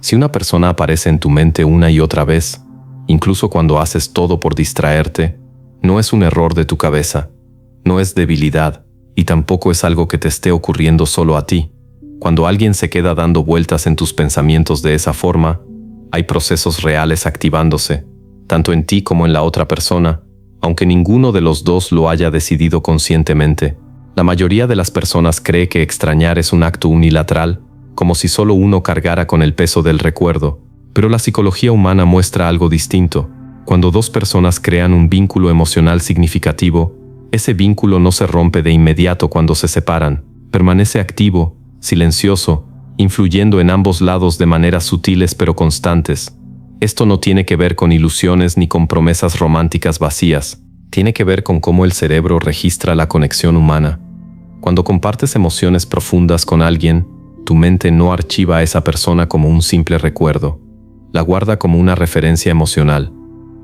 Si una persona aparece en tu mente una y otra vez, incluso cuando haces todo por distraerte, no es un error de tu cabeza, no es debilidad, y tampoco es algo que te esté ocurriendo solo a ti. Cuando alguien se queda dando vueltas en tus pensamientos de esa forma, hay procesos reales activándose, tanto en ti como en la otra persona, aunque ninguno de los dos lo haya decidido conscientemente. La mayoría de las personas cree que extrañar es un acto unilateral, como si solo uno cargara con el peso del recuerdo, pero la psicología humana muestra algo distinto. Cuando dos personas crean un vínculo emocional significativo, ese vínculo no se rompe de inmediato cuando se separan, permanece activo, silencioso, influyendo en ambos lados de maneras sutiles pero constantes. Esto no tiene que ver con ilusiones ni con promesas románticas vacías, tiene que ver con cómo el cerebro registra la conexión humana. Cuando compartes emociones profundas con alguien, tu mente no archiva a esa persona como un simple recuerdo, la guarda como una referencia emocional.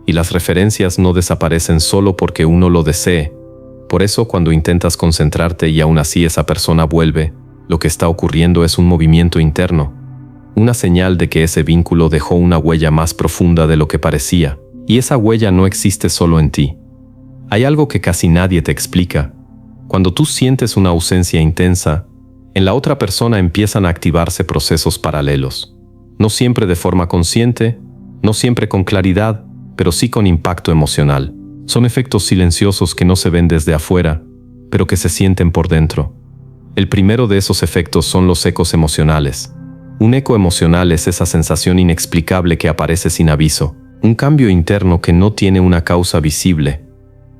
Y las referencias no desaparecen solo porque uno lo desee. Por eso, cuando intentas concentrarte y aún así esa persona vuelve, lo que está ocurriendo es un movimiento interno, una señal de que ese vínculo dejó una huella más profunda de lo que parecía, y esa huella no existe solo en ti. Hay algo que casi nadie te explica. Cuando tú sientes una ausencia intensa, en la otra persona empiezan a activarse procesos paralelos. No siempre de forma consciente, no siempre con claridad, pero sí con impacto emocional. Son efectos silenciosos que no se ven desde afuera, pero que se sienten por dentro. El primero de esos efectos son los ecos emocionales. Un eco emocional es esa sensación inexplicable que aparece sin aviso, un cambio interno que no tiene una causa visible.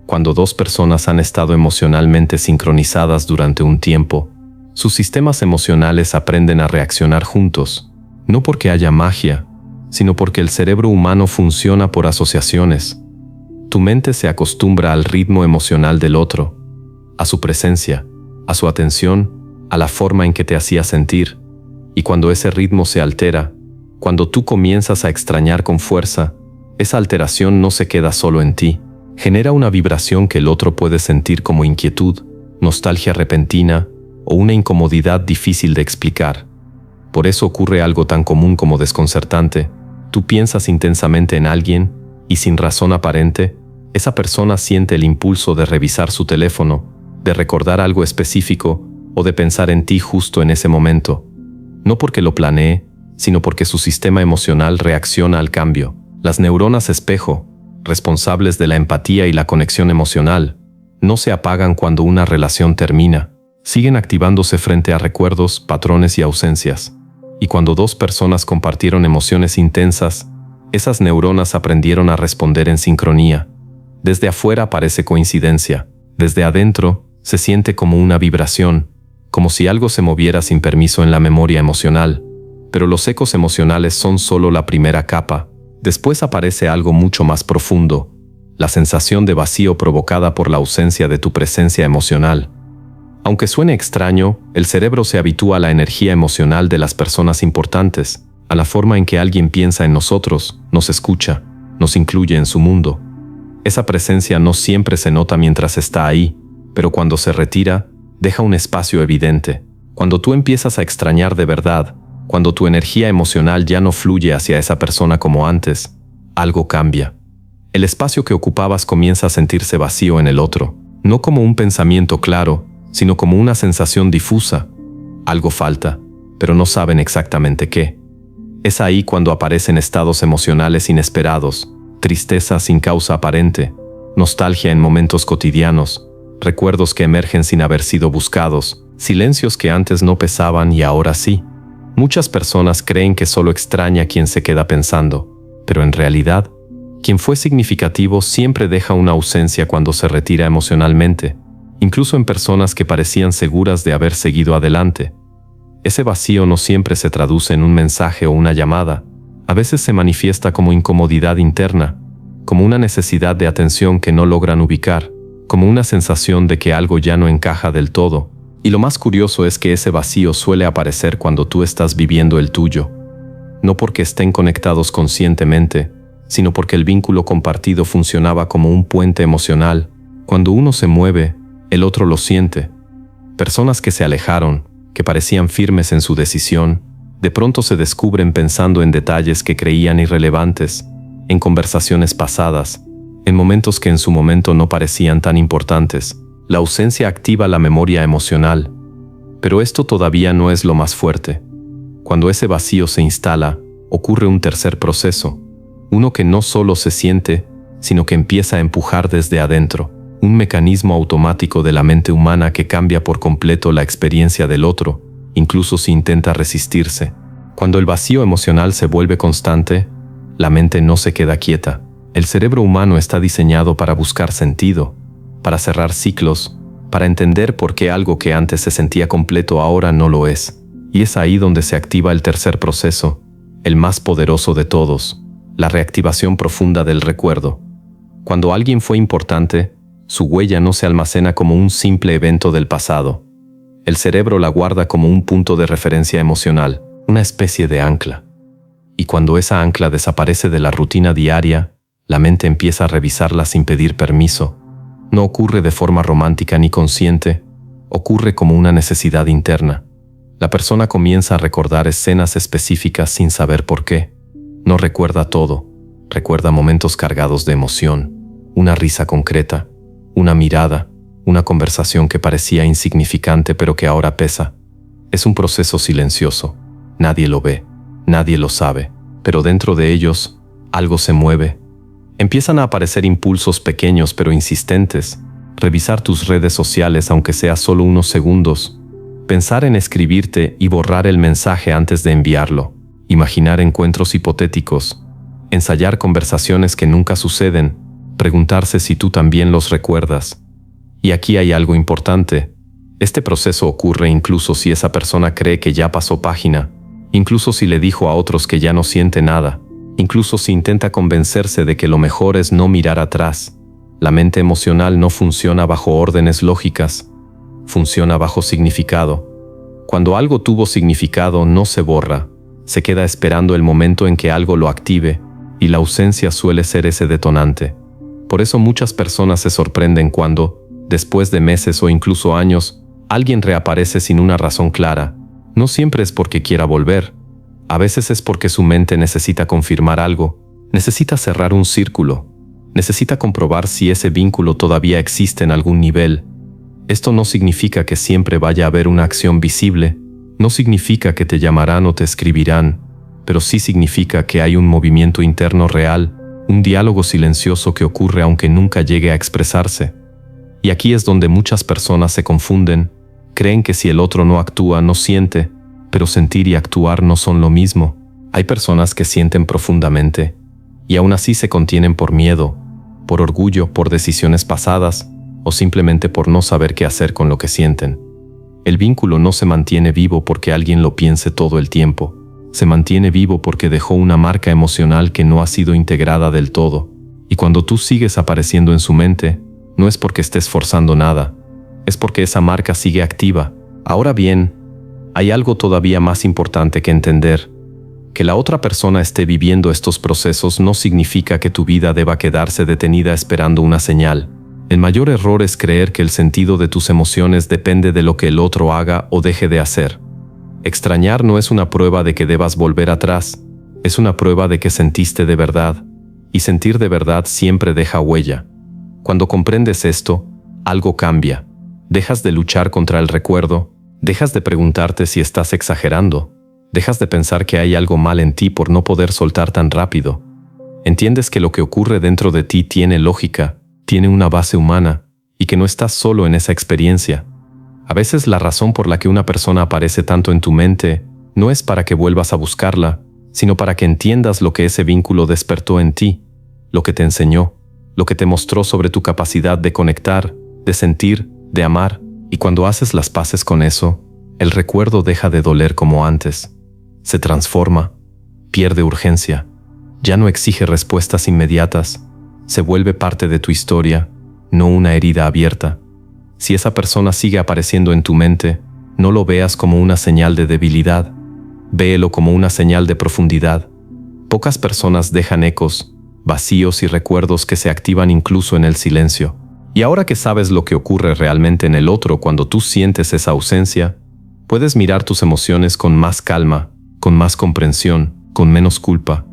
Cuando dos personas han estado emocionalmente sincronizadas durante un tiempo, sus sistemas emocionales aprenden a reaccionar juntos, no porque haya magia, sino porque el cerebro humano funciona por asociaciones. Tu mente se acostumbra al ritmo emocional del otro, a su presencia, a su atención, a la forma en que te hacía sentir. Y cuando ese ritmo se altera, cuando tú comienzas a extrañar con fuerza, esa alteración no se queda solo en ti. Genera una vibración que el otro puede sentir como inquietud, nostalgia repentina o una incomodidad difícil de explicar. Por eso ocurre algo tan común como desconcertante. Tú piensas intensamente en alguien y sin razón aparente, esa persona siente el impulso de revisar su teléfono, de recordar algo específico o de pensar en ti justo en ese momento. No porque lo planee, sino porque su sistema emocional reacciona al cambio. Las neuronas espejo, responsables de la empatía y la conexión emocional, no se apagan cuando una relación termina. Siguen activándose frente a recuerdos, patrones y ausencias. Y cuando dos personas compartieron emociones intensas, esas neuronas aprendieron a responder en sincronía. Desde afuera parece coincidencia. Desde adentro, se siente como una vibración, como si algo se moviera sin permiso en la memoria emocional. Pero los ecos emocionales son solo la primera capa. Después aparece algo mucho más profundo, la sensación de vacío provocada por la ausencia de tu presencia emocional. Aunque suene extraño, el cerebro se habitúa a la energía emocional de las personas importantes, a la forma en que alguien piensa en nosotros, nos escucha, nos incluye en su mundo. Esa presencia no siempre se nota mientras está ahí, pero cuando se retira, deja un espacio evidente. Cuando tú empiezas a extrañar de verdad, cuando tu energía emocional ya no fluye hacia esa persona como antes, algo cambia. El espacio que ocupabas comienza a sentirse vacío en el otro, no como un pensamiento claro, sino como una sensación difusa. Algo falta, pero no saben exactamente qué. Es ahí cuando aparecen estados emocionales inesperados, tristeza sin causa aparente, nostalgia en momentos cotidianos, recuerdos que emergen sin haber sido buscados, silencios que antes no pesaban y ahora sí. Muchas personas creen que solo extraña quien se queda pensando, pero en realidad, quien fue significativo siempre deja una ausencia cuando se retira emocionalmente, incluso en personas que parecían seguras de haber seguido adelante. Ese vacío no siempre se traduce en un mensaje o una llamada, a veces se manifiesta como incomodidad interna, como una necesidad de atención que no logran ubicar, como una sensación de que algo ya no encaja del todo. Y lo más curioso es que ese vacío suele aparecer cuando tú estás viviendo el tuyo. No porque estén conectados conscientemente, sino porque el vínculo compartido funcionaba como un puente emocional. Cuando uno se mueve, el otro lo siente. Personas que se alejaron, que parecían firmes en su decisión, De pronto se descubren pensando en detalles que creían irrelevantes, en conversaciones pasadas, en momentos que en su momento no parecían tan importantes. La ausencia activa la memoria emocional. Pero esto todavía no es lo más fuerte. Cuando ese vacío se instala, ocurre un tercer proceso, uno que no solo se siente, sino que empieza a empujar desde adentro, un mecanismo automático de la mente humana que cambia por completo la experiencia del otro, incluso si intenta resistirse. Cuando el vacío emocional se vuelve constante, la mente no se queda quieta. El cerebro humano está diseñado para buscar sentido, para cerrar ciclos, para entender por qué algo que antes se sentía completo ahora no lo es. Y es ahí donde se activa el tercer proceso, el más poderoso de todos, la reactivación profunda del recuerdo. Cuando alguien fue importante, su huella no se almacena como un simple evento del pasado. El cerebro la guarda como un punto de referencia emocional, una especie de ancla. Y cuando esa ancla desaparece de la rutina diaria, la mente empieza a revisarla sin pedir permiso. No ocurre de forma romántica ni consciente, ocurre como una necesidad interna. La persona comienza a recordar escenas específicas sin saber por qué. No recuerda todo, recuerda momentos cargados de emoción, una risa concreta, una mirada, una conversación que parecía insignificante pero que ahora pesa. Es un proceso silencioso. Nadie lo ve, nadie lo sabe, pero dentro de ellos, algo se mueve. Empiezan a aparecer impulsos pequeños pero insistentes. Revisar tus redes sociales aunque sea solo unos segundos. Pensar en escribirte y borrar el mensaje antes de enviarlo. Imaginar encuentros hipotéticos. Ensayar conversaciones que nunca suceden. Preguntarse si tú también los recuerdas. Y aquí hay algo importante. Este proceso ocurre incluso si esa persona cree que ya pasó página. Incluso si le dijo a otros que ya no siente nada. Incluso si intenta convencerse de que lo mejor es no mirar atrás. La mente emocional no funciona bajo órdenes lógicas. Funciona bajo significado. Cuando algo tuvo significado no se borra. Se queda esperando el momento en que algo lo active, y la ausencia suele ser ese detonante. Por eso muchas personas se sorprenden cuando, después de meses o incluso años, alguien reaparece sin una razón clara. No siempre es porque quiera volver. A veces es porque su mente necesita confirmar algo, necesita cerrar un círculo, necesita comprobar si ese vínculo todavía existe en algún nivel. Esto no significa que siempre vaya a haber una acción visible, no significa que te llamarán o te escribirán, pero sí significa que hay un movimiento interno real, un diálogo silencioso que ocurre aunque nunca llegue a expresarse. Y aquí es donde muchas personas se confunden, creen que si el otro no actúa, no siente, pero sentir y actuar no son lo mismo. Hay personas que sienten profundamente, y aún así se contienen por miedo, por orgullo, por decisiones pasadas, o simplemente por no saber qué hacer con lo que sienten. El vínculo no se mantiene vivo porque alguien lo piense todo el tiempo. Se mantiene vivo porque dejó una marca emocional que no ha sido integrada del todo. Y cuando tú sigues apareciendo en su mente, no es porque estés forzando nada, es porque esa marca sigue activa. Ahora bien, hay algo todavía más importante que entender. Que la otra persona esté viviendo estos procesos no significa que tu vida deba quedarse detenida esperando una señal. El mayor error es creer que el sentido de tus emociones depende de lo que el otro haga o deje de hacer. Extrañar no es una prueba de que debas volver atrás, es una prueba de que sentiste de verdad, y sentir de verdad siempre deja huella. Cuando comprendes esto, algo cambia. Dejas de luchar contra el recuerdo, dejas de preguntarte si estás exagerando, dejas de pensar que hay algo mal en ti por no poder soltar tan rápido. Entiendes que lo que ocurre dentro de ti tiene lógica, tiene una base humana, y que no estás solo en esa experiencia. A veces la razón por la que una persona aparece tanto en tu mente no es para que vuelvas a buscarla, sino para que entiendas lo que ese vínculo despertó en ti, lo que te enseñó, lo que te mostró sobre tu capacidad de conectar, de sentir, de amar, y cuando haces las paces con eso, el recuerdo deja de doler como antes. Se transforma, pierde urgencia, ya no exige respuestas inmediatas, se vuelve parte de tu historia, no una herida abierta. Si esa persona sigue apareciendo en tu mente, no lo veas como una señal de debilidad, véelo como una señal de profundidad. Pocas personas dejan ecos, vacíos y recuerdos que se activan incluso en el silencio. Y ahora que sabes lo que ocurre realmente en el otro cuando tú sientes esa ausencia, puedes mirar tus emociones con más calma, con más comprensión, con menos culpa,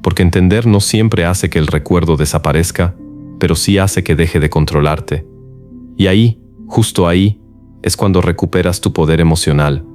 porque entender no siempre hace que el recuerdo desaparezca, pero sí hace que deje de controlarte. Y ahí, justo ahí, es cuando recuperas tu poder emocional,